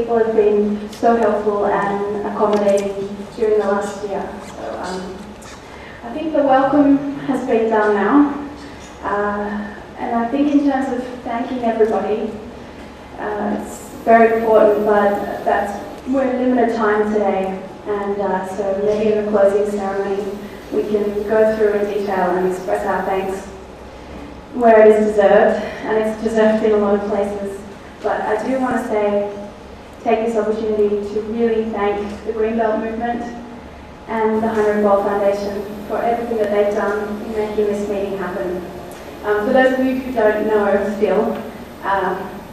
people have been so helpful and accommodating during the last year. So I think the welcome has been done now. And I think in terms of thanking everybody, it's very important, but we're in limited time today. And so maybe in the closing ceremony, we can go through in detail and express our thanks where it is deserved, and it's deserved in a lot of places. But I do want to take this opportunity to really thank the Greenbelt Movement and the 100 Bowl Foundation for everything that they've done in making this meeting happen. For those of you who don't know still,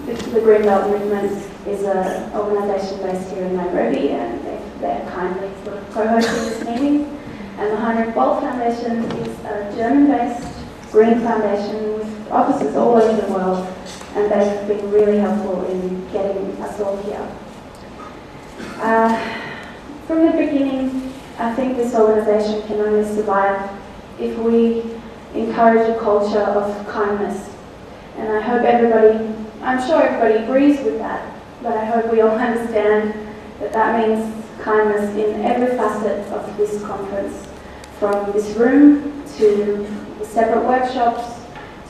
the Greenbelt Movement is an organisation based here in Nairobi, and they're kindly sort of co-hosting this meeting. And the 100 Bowl Foundation is a German-based green foundation with offices all over the world, and they've been really helpful in getting us all here. From the beginning, I think this organisation can only survive if we encourage a culture of kindness. And I'm sure everybody agrees with that, but I hope we all understand that means kindness in every facet of this conference, from this room to the separate workshops,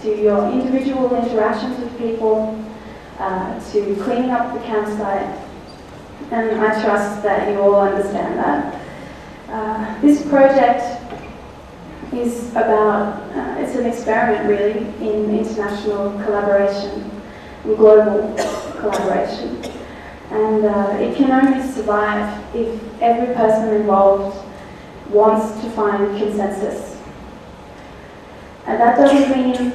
to your individual interactions with people, to cleaning up the campsite. And I trust that you all understand that. This project is about, it's an experiment really in international collaboration, and global collaboration. And it can only survive if every person involved wants to find consensus. And that doesn't mean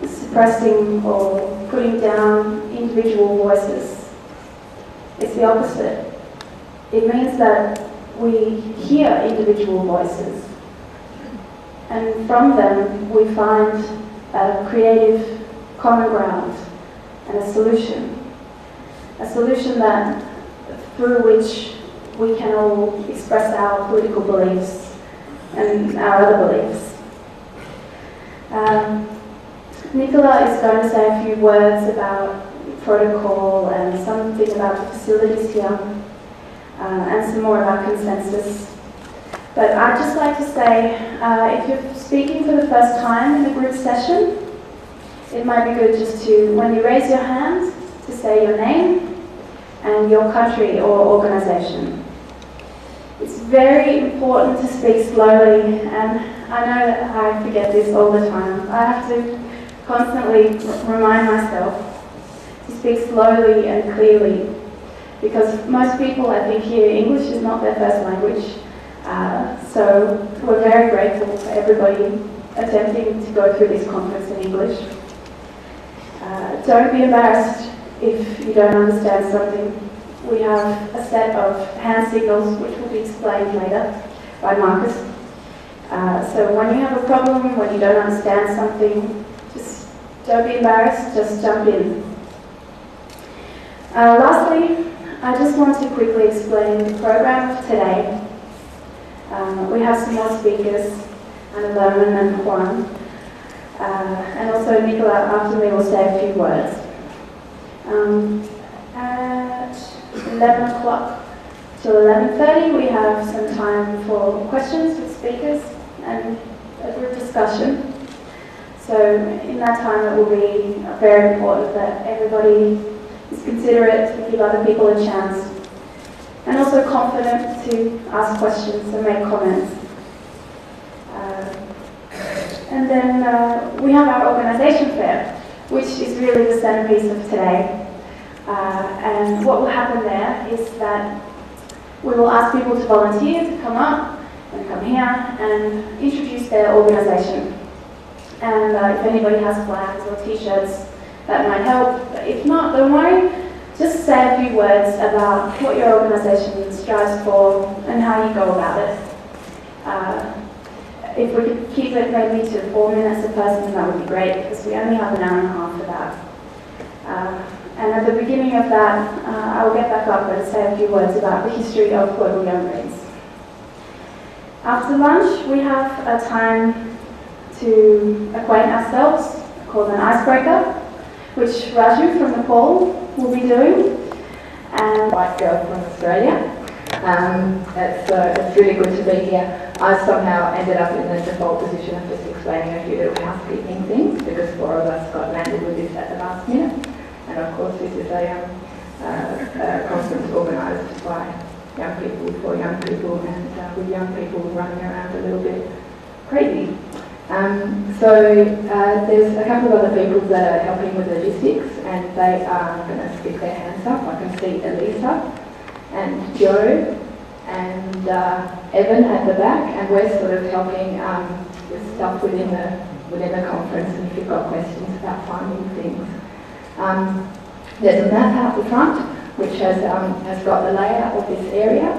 suppressing or putting down individual voices. It's the opposite. It means that we hear individual voices, and from them we find a creative common ground and a solution that through which we can all express our political beliefs and our other beliefs. Nicola is going to say a few words about protocol and something about the facilities here, and some more about consensus. But I'd just like to say, if you're speaking for the first time in a group session, it might be good just to, when you raise your hand, to say your name and your country or organisation. It's very important to speak slowly, and I know that I forget this all the time. I have to constantly remind myself to speak slowly and clearly, because most people, I think, here English is not their first language. So we're very grateful for everybody attempting to go through this conference in English. Don't be embarrassed if you don't understand something. We have a set of hand signals which will be explained later by Marcus. So when you have a problem, when you don't understand something, just don't be embarrassed, just jump in. Lastly, I just want to quickly explain the program of today. We have some more speakers, Anna Lerman and Juan, and also Nicola after me will say a few words. At 11 o'clock till 11:30 we have some time for questions with speakers and a group discussion. So in that time it will be very important that everybody is considerate to give other people a chance, and also confident to ask questions and make comments. And then we have our organisation fair, which is really the centrepiece of today. And what will happen there is that we will ask people to volunteer to come up and come here and introduce their organisation. And if anybody has flags or t-shirts, that might help. But if not, don't worry. Just say a few words about what your organisation strives for and how you go about it. If we could keep it maybe to 4 minutes a person, that would be great, because we only have an hour and a half for that. And at the beginning of that, I will get back up and say a few words about the history of global young greens. After lunch, we have a time to acquaint ourselves, called an icebreaker, which Raju from Nepal will be doing. and white girl from Australia. It's really good to be here. I somehow ended up in the default position of just explaining a few little housekeeping things because 4 of us got landed with this at the last minute. And of course this is a conference organised by young people for young people and with young people running around a little bit crazy. There's a couple of other people that are helping with logistics and they are going to stick their hands up. I can see Elisa and Joe and Evan at the back, and we're sort of helping with stuff within the conference, and if you've got questions about finding things. There's a map out the front which has got the layout of this area.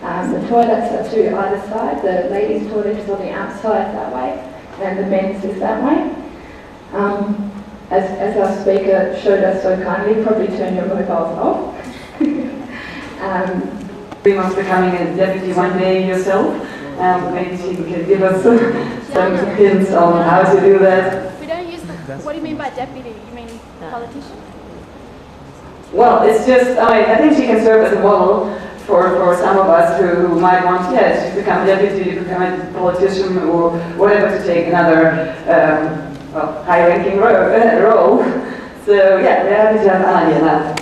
The toilets are to either side. The ladies' toilet is on the outside that way and the men's is that way. As our speaker showed us so kindly, probably turn your mobiles off. Dream of becoming a deputy one day yourself. Maybe she can give us some hints on how to do that. We don't use the, what do you mean by deputy? You mean politician? Well, it's just, I think she can serve as a model for some of us who might want, to become deputy, to become a politician or whatever, to take another high-ranking role. So yeah, we're happy to have Anya now.